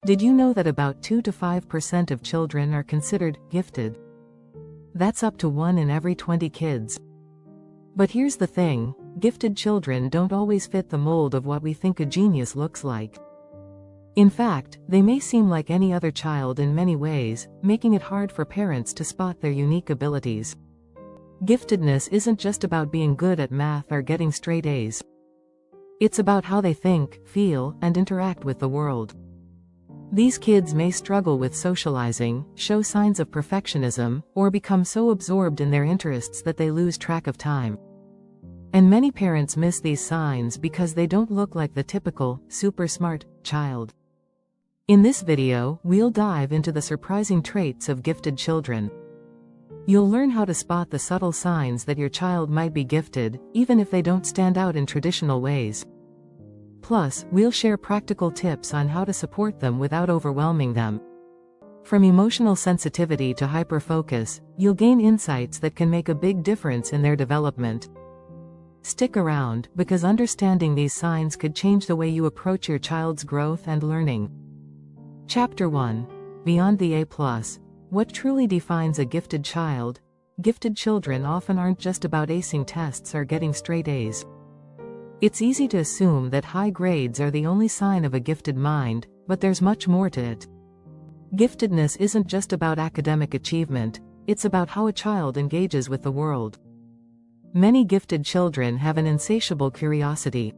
Did you know that about 2 to 5% of children are considered gifted? That's up to 1 in every 20 kids. But here's the thing, gifted children don't always fit the mold of what we think a genius looks like. In fact, they may seem like any other child in many ways, making it hard for parents to spot their unique abilities. Giftedness isn't just about being good at math or getting straight A's. It's about how they think, feel, and interact with the world. These kids may struggle with socializing, show signs of perfectionism, or become so absorbed in their interests that they lose track of time. And many parents miss these signs because they don't look like the typical, super smart child. In this video, we'll dive into the surprising traits of gifted children. You'll learn how to spot the subtle signs that your child might be gifted, even if they don't stand out in traditional ways. Plus, we'll share practical tips on how to support them without overwhelming them. From emotional sensitivity to hyperfocus, you'll gain insights that can make a big difference in their development. Stick around, because understanding these signs could change the way you approach your child's growth and learning. Chapter 1. Beyond the A+. What truly defines a gifted child? Gifted children often aren't just about acing tests or getting straight A's. It's easy to assume that high grades are the only sign of a gifted mind, but there's much more to it. Giftedness isn't just about academic achievement, it's about how a child engages with the world. Many gifted children have an insatiable curiosity.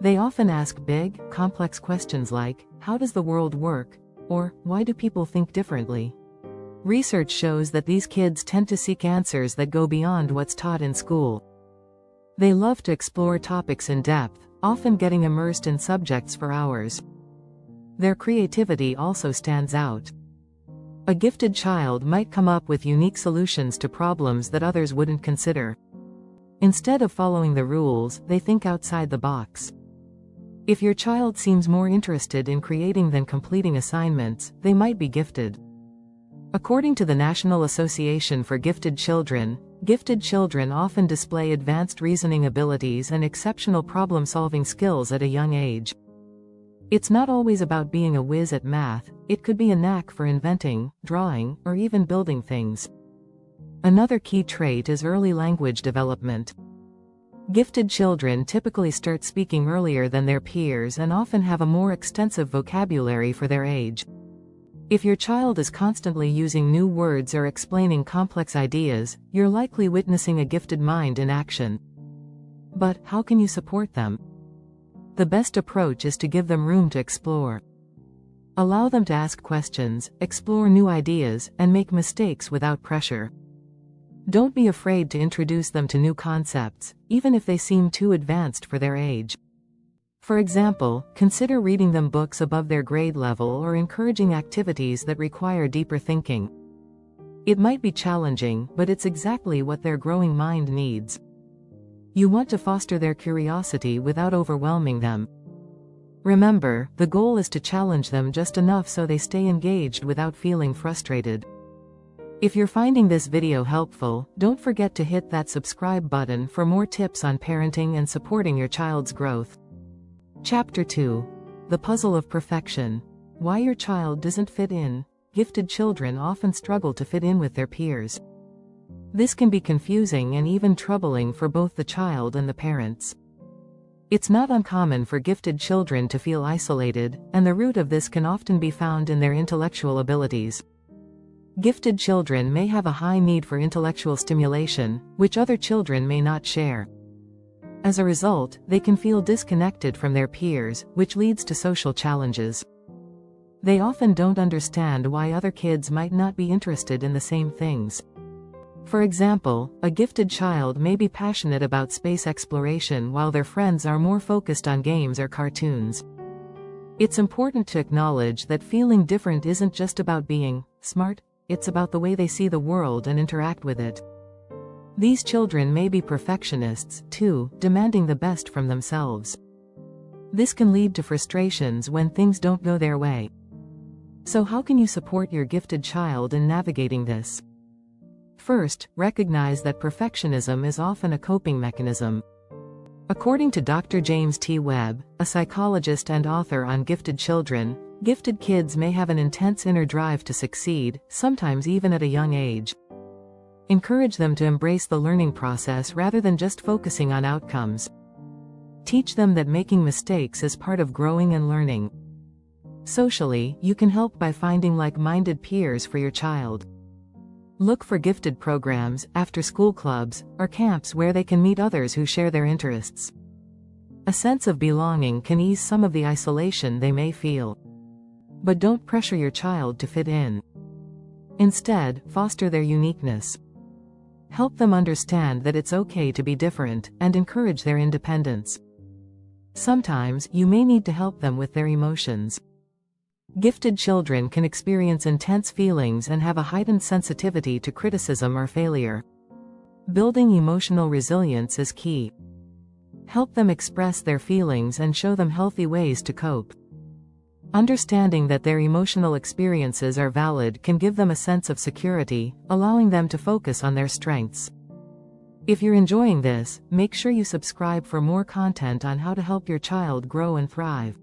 They often ask big, complex questions like, how does the world work? Or, why do people think differently? Research shows that these kids tend to seek answers that go beyond what's taught in school. They love to explore topics in depth, often getting immersed in subjects for hours. Their creativity also stands out. A gifted child might come up with unique solutions to problems that others wouldn't consider. Instead of following the rules, they think outside the box. If your child seems more interested in creating than completing assignments, they might be gifted. According to the National Association for Gifted Children often display advanced reasoning abilities and exceptional problem-solving skills at a young age. It's not always about being a whiz at math, it could be a knack for inventing, drawing, or even building things. Another key trait is early language development. Gifted children typically start speaking earlier than their peers and often have a more extensive vocabulary for their age. If your child is constantly using new words or explaining complex ideas, you're likely witnessing a gifted mind in action. But how can you support them? The best approach is to give them room to explore. Allow them to ask questions, explore new ideas, and make mistakes without pressure. Don't be afraid to introduce them to new concepts, even if they seem too advanced for their age. For example, consider reading them books above their grade level or encouraging activities that require deeper thinking. It might be challenging, but it's exactly what their growing mind needs. You want to foster their curiosity without overwhelming them. Remember, the goal is to challenge them just enough so they stay engaged without feeling frustrated. If you're finding this video helpful, don't forget to hit that subscribe button for more tips on parenting and supporting your child's growth. Chapter 2. The Puzzle of Perfection. Why your child doesn't fit in. Gifted children often struggle to fit in with their peers. This can be confusing and even troubling for both the child and the parents. It's not uncommon for gifted children to feel isolated, and the root of this can often be found in their intellectual abilities. Gifted children may have a high need for intellectual stimulation, which other children may not share. As a result, they can feel disconnected from their peers, which leads to social challenges. They often don't understand why other kids might not be interested in the same things. For example, a gifted child may be passionate about space exploration while their friends are more focused on games or cartoons. It's important to acknowledge that feeling different isn't just about being smart, it's about the way they see the world and interact with it. These children may be perfectionists, too, demanding the best from themselves. This can lead to frustrations when things don't go their way. So how can you support your gifted child in navigating this? First, recognize that perfectionism is often a coping mechanism. According to Dr. James T. Webb, a psychologist and author on gifted children, Gifted kids may have an intense inner drive to succeed, sometimes even at a young age. Encourage them to embrace the learning process rather than just focusing on outcomes. Teach them that making mistakes is part of growing and learning. Socially, you can help by finding like-minded peers for your child. Look for gifted programs, after-school clubs, or camps where they can meet others who share their interests. A sense of belonging can ease some of the isolation they may feel. But don't pressure your child to fit in. Instead, foster their uniqueness. Help them understand that it's okay to be different, and encourage their independence. Sometimes, you may need to help them with their emotions. Gifted children can experience intense feelings and have a heightened sensitivity to criticism or failure. Building emotional resilience is key. Help them express their feelings and show them healthy ways to cope. Understanding that their emotional experiences are valid can give them a sense of security, allowing them to focus on their strengths. If you're enjoying this, make sure you subscribe for more content on how to help your child grow and thrive.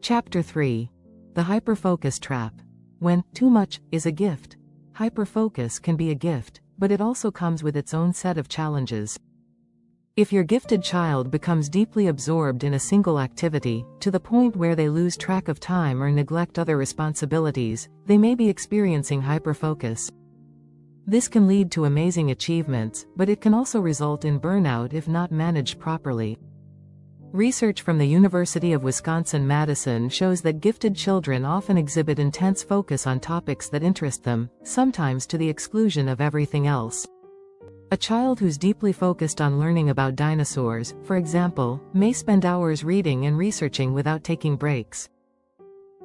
Chapter 3. The Hyperfocus Trap. When too much is a gift. Hyperfocus can be a gift, but it also comes with its own set of challenges. If your gifted child becomes deeply absorbed in a single activity, to the point where they lose track of time or neglect other responsibilities, they may be experiencing hyperfocus. This can lead to amazing achievements, but it can also result in burnout if not managed properly. Research from the University of Wisconsin-Madison shows that gifted children often exhibit intense focus on topics that interest them, sometimes to the exclusion of everything else. A child who's deeply focused on learning about dinosaurs, for example, may spend hours reading and researching without taking breaks.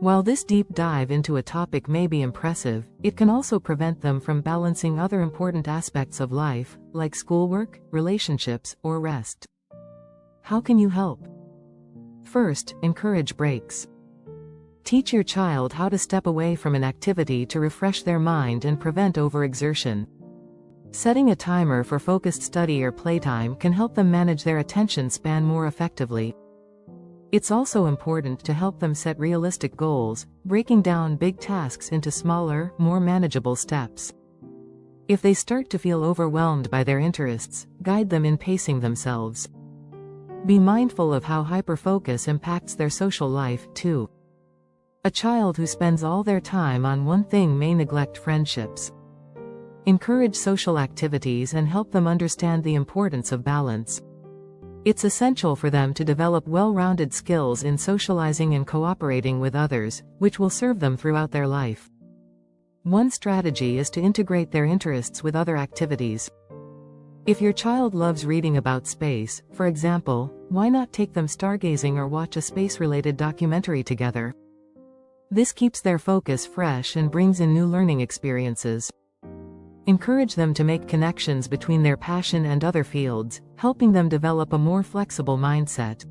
While this deep dive into a topic may be impressive, it can also prevent them from balancing other important aspects of life, like schoolwork, relationships, or rest. How can you help? First, encourage breaks. Teach your child how to step away from an activity to refresh their mind and prevent overexertion. Setting a timer for focused study or playtime can help them manage their attention span more effectively. It's also important to help them set realistic goals, breaking down big tasks into smaller, more manageable steps. If they start to feel overwhelmed by their interests, guide them in pacing themselves. Be mindful of how hyperfocus impacts their social life, too. A child who spends all their time on one thing may neglect friendships. Encourage social activities and help them understand the importance of balance. It's essential for them to develop well-rounded skills in socializing and cooperating with others, which will serve them throughout their life. One strategy is to integrate their interests with other activities. If your child loves reading about space, for example, why not take them stargazing or watch a space-related documentary together? This keeps their focus fresh and brings in new learning experiences. Encourage them to make connections between their passion and other fields, helping them develop a more flexible mindset.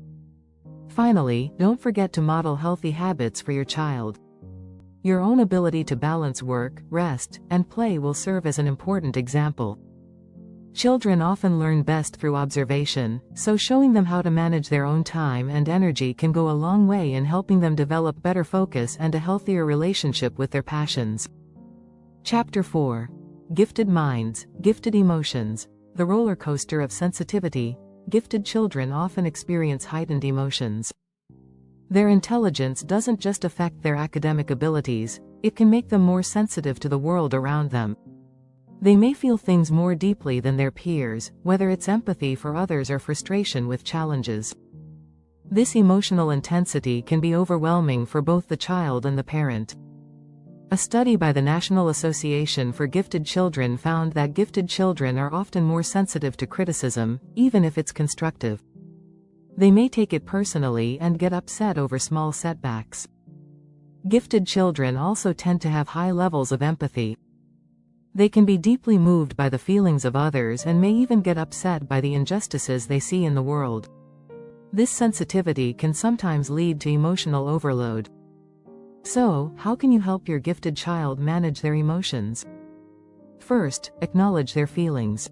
Finally, don't forget to model healthy habits for your child. Your own ability to balance work, rest, and play will serve as an important example. Children often learn best through observation, so showing them how to manage their own time and energy can go a long way in helping them develop better focus and a healthier relationship with their passions. Chapter 4. Gifted Minds, Gifted Emotions. The roller coaster of sensitivity. Gifted children often experience heightened emotions. Their intelligence doesn't just affect their academic abilities, it can make them more sensitive to the world around them. They may feel things more deeply than their peers, whether it's empathy for others or frustration with challenges. This emotional intensity can be overwhelming for both the child and the parent. A study by the National Association for Gifted Children found that gifted children are often more sensitive to criticism, even if it's constructive. They may take it personally and get upset over small setbacks. Gifted children also tend to have high levels of empathy. They can be deeply moved by the feelings of others and may even get upset by the injustices they see in the world. This sensitivity can sometimes lead to emotional overload. So, how can you help your gifted child manage their emotions? First, acknowledge their feelings.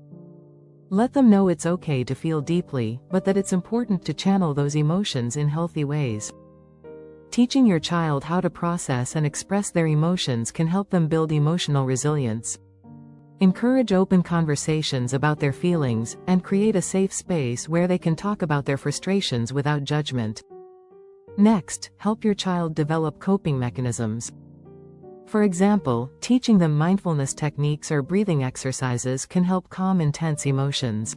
Let them know it's okay to feel deeply, but that it's important to channel those emotions in healthy ways. Teaching your child how to process and express their emotions can help them build emotional resilience. Encourage open conversations about their feelings, and create a safe space where they can talk about their frustrations without judgment. Next, help your child develop coping mechanisms. For example, teaching them mindfulness techniques or breathing exercises can help calm intense emotions.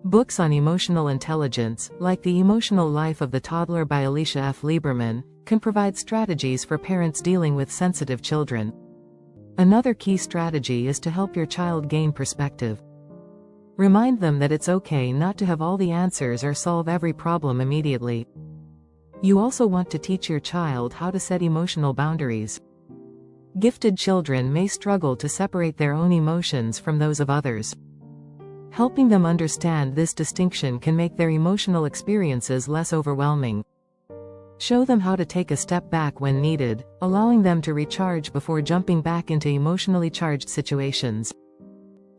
Books on emotional intelligence, like The Emotional Life of the Toddler by Alicia F. Lieberman, can provide strategies for parents dealing with sensitive children. Another key strategy is to help your child gain perspective. Remind them that it's okay not to have all the answers or solve every problem immediately. You also want to teach your child how to set emotional boundaries. Gifted children may struggle to separate their own emotions from those of others. Helping them understand this distinction can make their emotional experiences less overwhelming. Show them how to take a step back when needed, allowing them to recharge before jumping back into emotionally charged situations.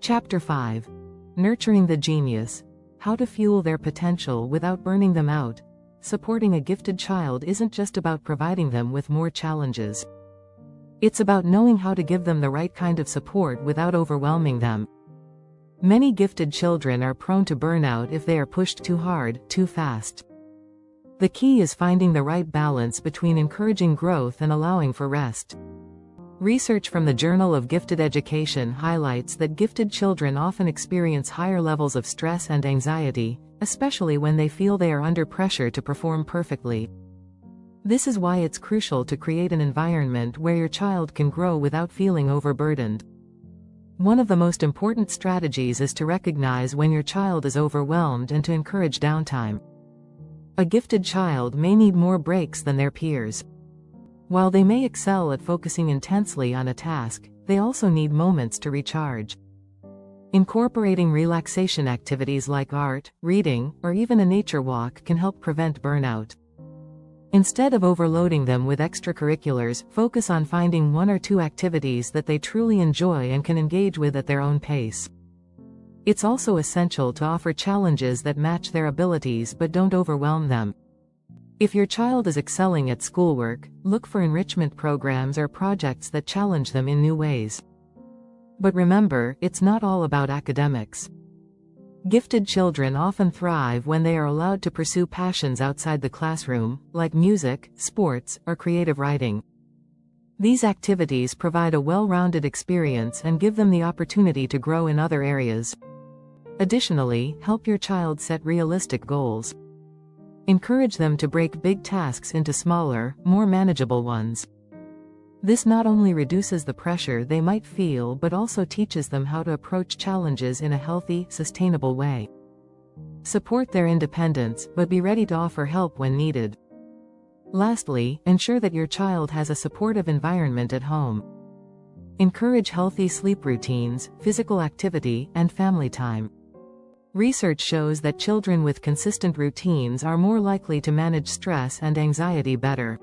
Chapter 5. Nurturing the Genius. How to fuel their potential without burning them out. Supporting a gifted child isn't just about providing them with more challenges. It's about knowing how to give them the right kind of support without overwhelming them. Many gifted children are prone to burnout if they are pushed too hard, too fast. The key is finding the right balance between encouraging growth and allowing for rest. Research from the Journal of Gifted Education highlights that gifted children often experience higher levels of stress and anxiety, especially when they feel they are under pressure to perform perfectly. This is why it's crucial to create an environment where your child can grow without feeling overburdened. One of the most important strategies is to recognize when your child is overwhelmed and to encourage downtime. A gifted child may need more breaks than their peers. While they may excel at focusing intensely on a task, they also need moments to recharge. Incorporating relaxation activities like art, reading, or even a nature walk can help prevent burnout. Instead of overloading them with extracurriculars, focus on finding one or two activities that they truly enjoy and can engage with at their own pace. It's also essential to offer challenges that match their abilities but don't overwhelm them. If your child is excelling at schoolwork, look for enrichment programs or projects that challenge them in new ways. But remember, it's not all about academics. Gifted children often thrive when they are allowed to pursue passions outside the classroom, like music, sports, or creative writing. These activities provide a well-rounded experience and give them the opportunity to grow in other areas. Additionally, help your child set realistic goals. Encourage them to break big tasks into smaller, more manageable ones. This not only reduces the pressure they might feel but also teaches them how to approach challenges in a healthy, sustainable way. Support their independence, but be ready to offer help when needed. Lastly, ensure that your child has a supportive environment at home. Encourage healthy sleep routines, physical activity, and family time. Research shows that children with consistent routines are more likely to manage stress and anxiety better.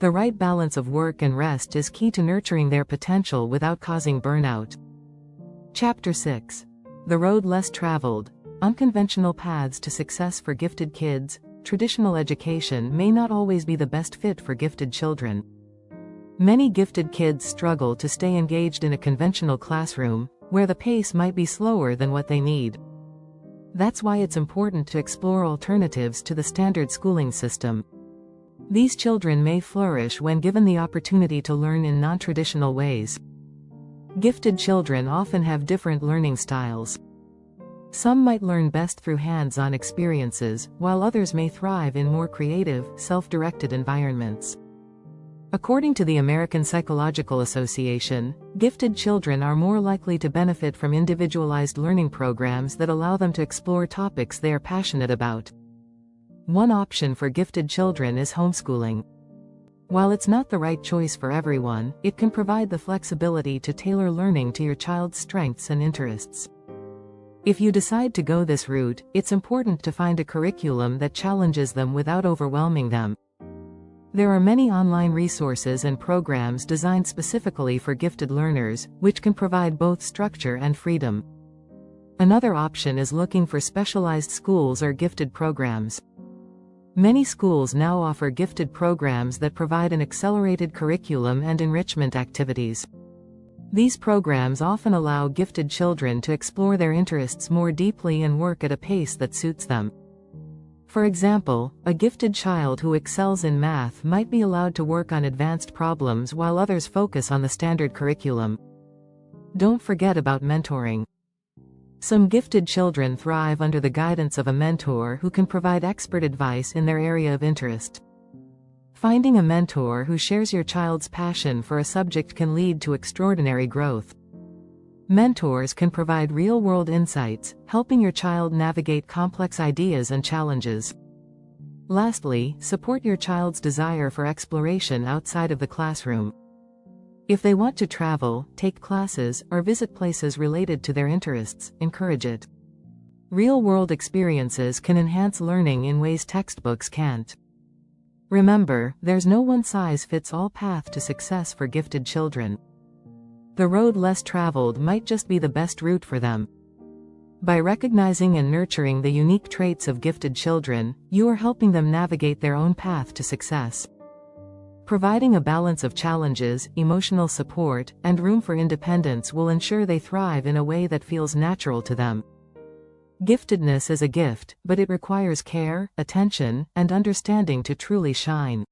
The right balance of work and rest is key to nurturing their potential without causing burnout. Chapter 6. The Road Less Traveled. Unconventional paths to success for gifted kids. Traditional education may not always be the best fit for gifted children. Many gifted kids struggle to stay engaged in a conventional classroom, where the pace might be slower than what they need. That's why it's important to explore alternatives to the standard schooling system. These children may flourish when given the opportunity to learn in non-traditional ways. Gifted children often have different learning styles. Some might learn best through hands-on experiences, while others may thrive in more creative, self-directed environments. According to the American Psychological Association, gifted children are more likely to benefit from individualized learning programs that allow them to explore topics they are passionate about. One option for gifted children is homeschooling. While it's not the right choice for everyone, it can provide the flexibility to tailor learning to your child's strengths and interests. If you decide to go this route, it's important to find a curriculum that challenges them without overwhelming them. There are many online resources and programs designed specifically for gifted learners, which can provide both structure and freedom. Another option is looking for specialized schools or gifted programs. Many schools now offer gifted programs that provide an accelerated curriculum and enrichment activities. These programs often allow gifted children to explore their interests more deeply and work at a pace that suits them. For example, a gifted child who excels in math might be allowed to work on advanced problems while others focus on the standard curriculum. Don't forget about mentoring. Some gifted children thrive under the guidance of a mentor who can provide expert advice in their area of interest. Finding a mentor who shares your child's passion for a subject can lead to extraordinary growth. Mentors can provide real-world insights, helping your child navigate complex ideas and challenges. Lastly, support your child's desire for exploration outside of the classroom. If they want to travel, take classes, or visit places related to their interests, encourage it. Real-world experiences can enhance learning in ways textbooks can't. Remember, there's no one-size-fits-all path to success for gifted children. The road less traveled might just be the best route for them. By recognizing and nurturing the unique traits of gifted children, you are helping them navigate their own path to success. Providing a balance of challenges, emotional support, and room for independence will ensure they thrive in a way that feels natural to them. Giftedness is a gift, but it requires care, attention, and understanding to truly shine.